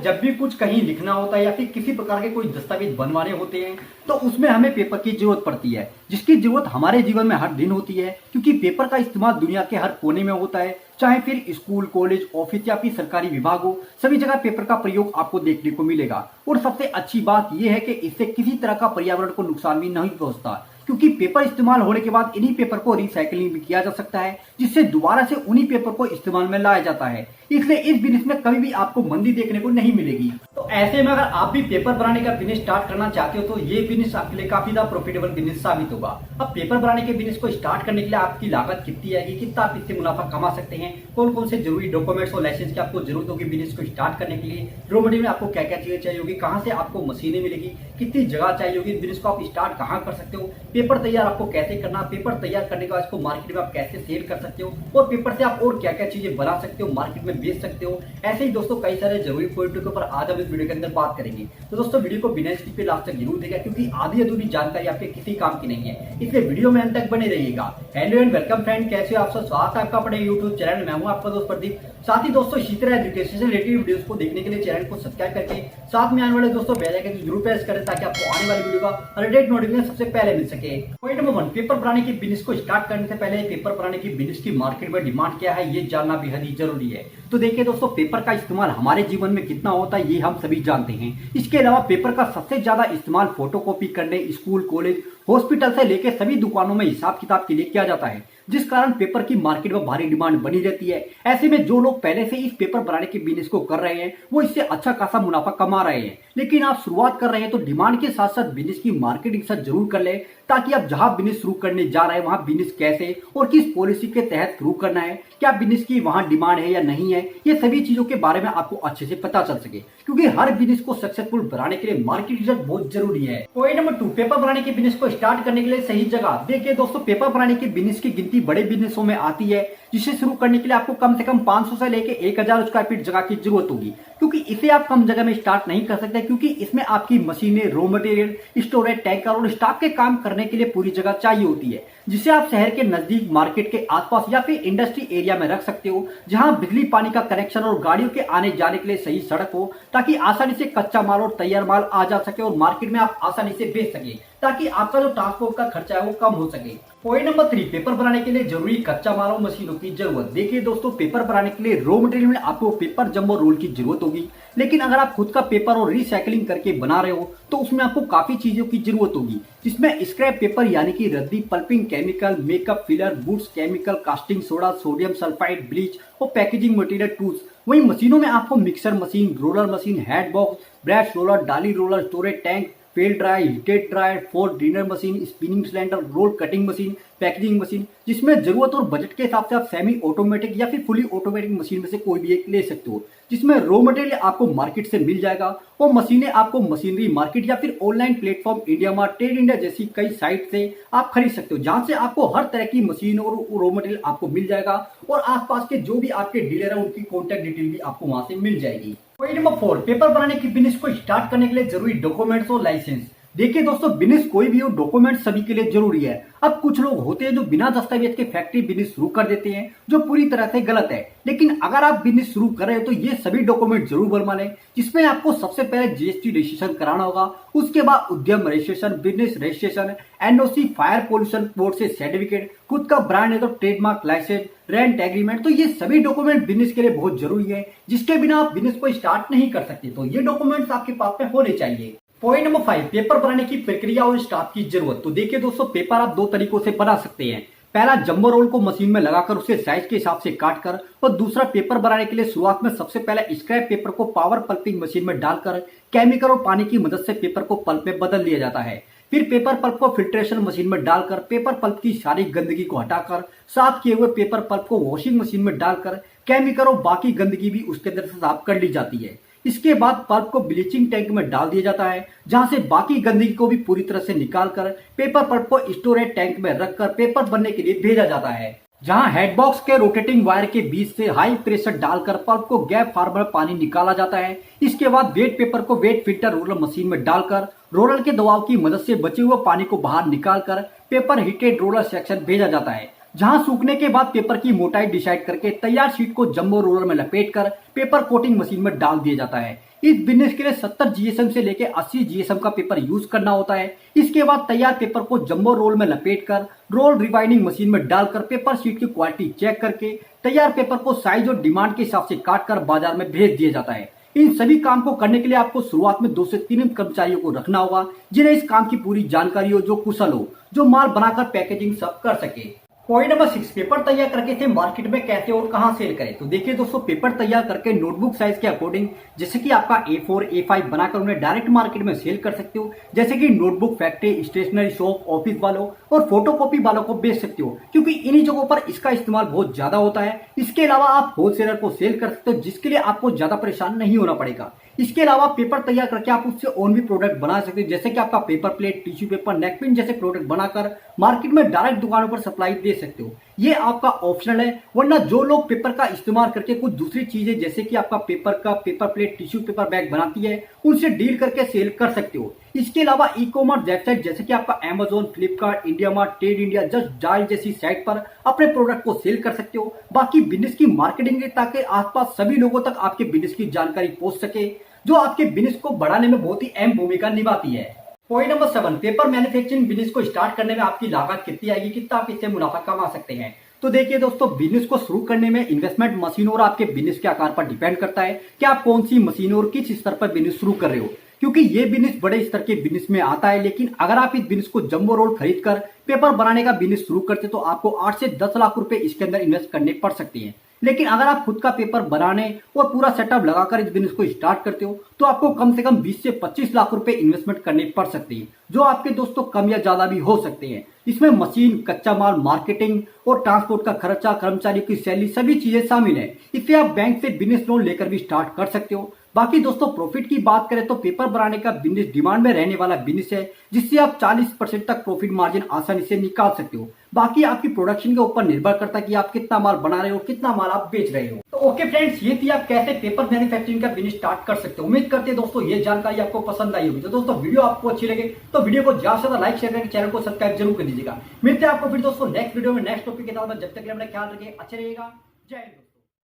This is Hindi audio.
जब भी कुछ कहीं लिखना होता है या फिर किसी प्रकार के कोई दस्तावेज बनवाने होते हैं तो उसमें हमें पेपर की जरूरत पड़ती है, जिसकी जरूरत हमारे जीवन में हर दिन होती है, क्योंकि पेपर का इस्तेमाल दुनिया के हर कोने में होता है। चाहे फिर स्कूल, कॉलेज, ऑफिस या फिर सरकारी विभाग हो, सभी जगह पेपर का प्रयोग आपको देखने को मिलेगा। और सबसे अच्छी बात यह है कि इससे किसी तरह का पर्यावरण को नुकसान भी नहीं पहुंचता, क्योंकि पेपर इस्तेमाल होने के बाद इन्हीं पेपर को रिसाइकलिंग भी किया जा सकता है, जिससे दोबारा से उन्हीं पेपर को इस्तेमाल में लाया जाता है। इसलिए इस बिजनेस में कभी भी आपको मंदी देखने को नहीं मिलेगी। तो ऐसे में अगर आप भी पेपर बनाने का बिजनेस स्टार्ट करना चाहते हो तो ये बिजनेस आपके लिए काफी ज्यादा प्रॉफिटेबल बिजनेस साबित होगा। अब पेपर बनाने के बिजनेस को स्टार्ट करने के लिए आपकी लागत कितनी आएगी, कितना आप इससे मुनाफा कमा सकते हैं, कौन कौन से जरूरी डॉक्यूमेंट्स और लाइसेंस की आपको जरूरत होगी बिजनेस को स्टार्ट करने के लिए, रॉ मटेरियल में आपको क्या क्या चीजें चाहिए होगी, कहाँ से आपको मशीनें मिलेगी, कितनी जगह चाहिए होगी, बिजनेस को आप स्टार्ट कहाँ कर सकते हो, पेपर तैयार आपको कैसे करना, पेपर तैयार करने के बाद इसको मार्केट में आप कैसे सेल कर सकते हो, और पेपर से आप और क्या क्या चीजें बना सकते हो, मार्केट में बेच सकते हो। ऐसे ही दोस्तों कई सारे जरूरी पॉइंटों के ऊपर आज हम इस वीडियो के अंदर बात करेंगे। तो दोस्तों वीडियो को बिना स्किप पे लास्ट तक जरूर देखिए, क्योंकि आधी अधूरी जानकारी आपके किसी काम की नहीं है, इसलिए वीडियो में अंत तक बने रहिएगा। हेलो एंड वेलकम फ्रेंड, कैसे हो आप सब? स्वागत है आपका अपने यूट्यूब चैनल। मैं हूं आपका दोस्त प्रदीप। साथ ही दोस्तों इसी तरह एजुकेशन से रिलेटेड वीडियोस को देखने के लिए चैनल को सब्सक्राइब करके साथ में आने वाले दोस्तों बेल आइकन को जरूर प्रेस करें, ताकि आपको आने वाली वीडियो का अपडेट नोटिफिकेशन सबसे पहले मिल सके। पॉइंट नंबर 1, पेपर बनाने की बिजनेस को स्टार्ट करने से पहले पेपर बनाने की बिजनेस की मार्केट में डिमांड क्या है, ये जानना बेहद ही जरूरी है। तो देखिए दोस्तों, पेपर का इस्तेमाल हमारे जीवन में कितना होता है ये हम सभी जानते हैं। इसके अलावा पेपर का सबसे ज्यादा इस्तेमाल फोटोकॉपी करने, स्कूल, कॉलेज, हॉस्पिटल से लेकर सभी दुकानों में हिसाब किताब के लिए किया जाता है, जिस कारण पेपर की मार्केट में भारी डिमांड बनी रहती है। ऐसे में जो लोग पहले से इस पेपर बनाने के बिजनेस को कर रहे हैं वो इससे अच्छा खासा मुनाफा कमा रहे हैं। लेकिन आप शुरुआत कर रहे हैं तो डिमांड के साथ साथ बिजनेस की मार्केटिंग साथ जरूर कर ले, ताकि आप जहां बिजनेस शुरू करने जा रहे हैं वहां बिजनेस कैसे और किस पॉलिसी के तहत शुरू करना है, क्या बिजनेस की वहां डिमांड है या नहीं है, ये सभी चीजों के बारे में आपको अच्छे से पता चल सके, क्योंकि हर बिजनेस को सक्सेसफुल बनाने के लिए मार्केट रिसर्च बहुत जरूरी है। पॉइंट नंबर 2, पेपर बनाने के बिजनेस को स्टार्ट करने के लिए सही जगह। देखिए दोस्तों, पेपर बनाने के बिजनेस की गिनती बड़े बिजनेसों में आती है, जिसे शुरू करने के लिए आपको कम से कम 500 से लेकर 1000 स्क्वायर फीट जगह की जरूरत होगी, क्योंकि इसे आप कम जगह में स्टार्ट नहीं कर सकते, क्योंकि इसमें आपकी मशीनें, रॉ मटेरियल, स्टोरेज, टैंकर और स्टाफ के काम करने के लिए पूरी जगह चाहिए होती है, जिसे आप शहर के नजदीक, मार्केट के आसपास या फिर इंडस्ट्री एरिया में रख सकते हो, जहां बिजली पानी का कनेक्शन और गाड़ियों के आने जाने के लिए सही सड़क हो, ताकि आसानी से कच्चा माल और तैयार माल आ जा सके और मार्केट में आप आसानी से बेच सके, ताकि आपका जो ट्रांसपोर्ट का खर्चा है वो कम हो सके। पॉइंट नंबर 3, पेपर बनाने के लिए जरूरी कच्चा माल और मशीनों की जरूरत। देखिए दोस्तों, पेपर बनाने के लिए रॉ मटेरियल में आपको पेपर, जंबो, रोल की जरूरत होगी, लेकिन अगर आप खुद का पेपर और रिसाइकलिंग करके बना रहे हो तो उसमें आपको काफी चीजों की जरूरत होगी, जिसमें स्क्रैप पेपर यानी कि रद्दी, pulping chemical, makeup filler, woods chemical, casting soda, sodium sulphide, bleach और पैकेजिंग मटेरियल टूल्स। वहीं मशीनों में आपको mixer machine, roller machine, head box, brush roller, dolly roller, storage tank, fail dry, heated dryer, Fourdrinier machine, spinning cylinder, roll cutting machine, packaging machine, जिसमें जरूरत और बजट के हिसाब से आप सेमी ऑटोमेटिक या फिर फुली ऑटोमेटिक मशीन में से कोई भी एक ले सकते हो, जिसमें रॉ मटेरियल आपको मार्केट से मिल जाएगा और मशीनें आपको मशीनरी मार्केट या फिर online platform India mart, trade India जैसी कई साइट से आप खरीद सकते हो, जहां से आपको हर तरह की मशीन और रॉ मटेरियल आपको मिल जाएगा, और आसपास के जो भी आपके डीलर है उनकी कॉन्टैक्ट डिटेल भी आपको वहां से मिल जाएगी। पॉइंट नंबर 4, पेपर बनाने की बिजनेस को स्टार्ट करने के लिए जरूरी डॉक्यूमेंट्स और लाइसेंस। देखिए दोस्तों, बिजनेस कोई भी हो, डॉक्यूमेंट सभी के लिए जरूरी है। अब कुछ लोग होते हैं जो बिना दस्तावेज के फैक्ट्री बिजनेस शुरू कर देते हैं, जो पूरी तरह से गलत है। लेकिन अगर आप बिजनेस शुरू कर रहे हो तो ये सभी डॉक्यूमेंट जरूर बनवा लें, जिसमें आपको सबसे पहले जीएसटी रजिस्ट्रेशन कराना होगा, उसके बाद उद्यम registration, business registration, NOC, fire pollution board से सर्टिफिकेट, खुद का ब्रांड है तो ट्रेडमार्क लाइसेंस, रेंट एग्रीमेंट। तो ये सभी डॉक्यूमेंट बिजनेस के लिए बहुत जरूरी है, जिसके बिना आप बिजनेस को स्टार्ट नहीं कर सकते। तो ये डॉक्यूमेंट्स आपके पास में होने चाहिए। पॉइंट नंबर 5, पेपर बनाने की प्रक्रिया और स्टाफ की जरूरत। तो देखिए दोस्तों, पेपर आप 2 तरीकों से बना सकते हैं। पहला, जंबो रोल को मशीन में लगाकर उसे साइज के हिसाब से काट कर, और दूसरा, पेपर बनाने के लिए शुरुआत में सबसे पहले स्क्रैप पेपर को पावर पल्पिंग मशीन में डालकर केमिकल और पानी की मदद से पेपर को पल्प में बदल लिया जाता है। फिर पेपर पल्प को फिल्ट्रेशन मशीन में डालकर पेपर पल्प की सारी गंदगी को हटाकर साफ किए हुए पेपर पल्प को वॉशिंग मशीन में डालकर केमिकल और बाकी गंदगी भी उसके अंदर से साफ कर ली जाती है। इसके बाद पल्प को ब्लीचिंग टैंक में डाल दिया जाता है, जहां से बाकी गंदगी को भी पूरी तरह से निकालकर पेपर पल्प को स्टोरेज टैंक में रखकर पेपर बनने के लिए भेजा जाता है, जहां हेडबॉक्स के रोटेटिंग वायर के बीच से हाई प्रेशर डालकर पल्प को गैप फार्मर पानी निकाला जाता है। इसके बाद वेट पेपर को वेट फिल्टर रोलर मशीन में डालकर रोलर के दबाव की मदद से बचे हुए पानी को बाहर निकालकर पेपर हीटेड रोलर सेक्शन भेजा जाता है, जहां सूखने के बाद पेपर की मोटाई डिसाइड करके तैयार शीट को जंबो रोलर में लपेटकर पेपर कोटिंग मशीन में डाल दिया जाता है। इस बिजनेस के लिए 70 जीएसएम से लेकर 80 जीएसएम का पेपर यूज करना होता है। इसके बाद तैयार पेपर को जंबो रोल में लपेटकर रोल रिवाइनिंग मशीन में डालकर पेपर शीट की क्वालिटी चेक करके तैयार पेपर को साइज और डिमांड के हिसाब से काटकर बाजार में भेज दिया जाता है। इन सभी काम को करने के लिए आपको शुरुआत में 2 से 3 कर्मचारियों को रखना होगा, जिन्हें इस काम की पूरी जानकारी हो, जो कुशल हो, जो माल बनाकर पैकेजिंग सब कर सके। पॉइंट नंबर 6, पेपर तैयार करके इसे मार्केट में कैसे और कहां सेल करें। तो देखिए दोस्तों, पेपर तैयार करके नोटबुक साइज के अकॉर्डिंग जैसे कि आपका A4, A5 बनाकर उन्हें डायरेक्ट मार्केट में सेल कर सकते हो, जैसे कि notebook factory, stationery shop, office वालों और फोटोकॉपी वालों को बेच सकते हो, क्योंकि इन्हीं जगहों पर इसका इस्तेमाल बहुत ज्यादा होता है। इसके अलावा आप होलसेलर को सेल कर सकते हो, जिसके लिए आपको ज्यादा परेशान नहीं होना पड़ेगा। इसके अलावा पेपर तैयार करके आप उससे और भी प्रोडक्ट बना सकते हो, जैसे कि आपका पेपर प्लेट, टिश्यू पेपर, नेकपिन जैसे प्रोडक्ट बनाकर मार्केट में डायरेक्ट दुकानों पर सप्लाई दे सकते हो। ये आपका ऑप्शनल है, वरना जो लोग पेपर का इस्तेमाल करके कुछ दूसरी चीजें जैसे कि आपका पेपर का paper plate, tissue paper bag बनाती है, उनसे डील करके सेल कर सकते हो। इसके अलावा ई कॉमर्स वेबसाइट जैसे कि आपका Amazon, Flipkart, India mart, trade India, just dial जैसी साइट पर अपने प्रोडक्ट को सेल कर सकते हो। बाकी बिजनेस की मार्केटिंग ताकि आसपास सभी लोगों तक आपके बिजनेस की जानकारी पहुंच सके, जो आपके बिजनेस को बढ़ाने में बहुत ही अहम भूमिका निभाती है। Point number 7, paper manufacturing business को स्टार्ट करने में आपकी लागत कितनी आएगी, कितना आप इससे मुनाफा कमा सकते हैं। तो देखिए दोस्तों, बिजनेस को शुरू करने में इन्वेस्टमेंट मशीन और आपके बिजनेस के आकार पर डिपेंड करता है कि आप कौन सी मशीन और किस स्तर पर बिजनेस शुरू कर रहे हो, क्योंकि ये बिजनेस बड़े स्तर के बिजनेस में आता है। लेकिन अगर आप इस बिजनेस को जंबो रोल खरीदकर पेपर बनाने का बिजनेस शुरू करते तो आपको 8 से 10 लाख रुपए इसके अंदर इन्वेस्ट करने पड़ सकते हैं। लेकिन अगर आप खुद का पेपर बनाने और पूरा सेटअप लगाकर इस बिजनेस को स्टार्ट करते हो तो आपको कम से कम 20 से 25 लाख रुपए इन्वेस्टमेंट करने पड़ सकते हैं, जो आपके दोस्तों कम या ज्यादा भी हो सकते हैं। इसमें मशीन, कच्चा माल, मार्केटिंग और ट्रांसपोर्ट का खर्चा, कर्मचारियों की सैलरी, सभी चीजें शामिल है। इससे आप बैंक से बिजनेस लोन लेकर भी स्टार्ट कर सकते हो। बाकी दोस्तों, प्रॉफिट की बात करें तो पेपर बनाने का बिजनेस डिमांड में रहने वाला बिजनेस है, जिससे आप 40% तक प्रॉफिट मार्जिन आसानी से निकाल सकते हो। बाकी आपकी प्रोडक्शन के ऊपर निर्भर करता है कि आप कितना माल बना रहे हो, कितना माल आप बेच रहे हो। तो ओके फ्रेंड्स, ये थी आप कैसे पेपर मैन्युफैक्चरिंग का बिजनेस स्टार्ट कर सकते हो। उम्मीद करते हैं दोस्तों ये जानकारी आपको पसंद आई होगी। तो दोस्तों, वीडियो आपको अच्छी लगे तो वीडियो को ज्यादा से ज्यादा लाइक, शेयर करके चैनल को सब्सक्राइब जरूर कर दीजिएगा। मिलते हैं आपको फिर दोस्तों नेक्स्ट वीडियो में नेक्स्ट टॉपिक के साथ। जब तक के लिए अपना ख्याल रखिए, अच्छे रहिएगा। जय हिंद।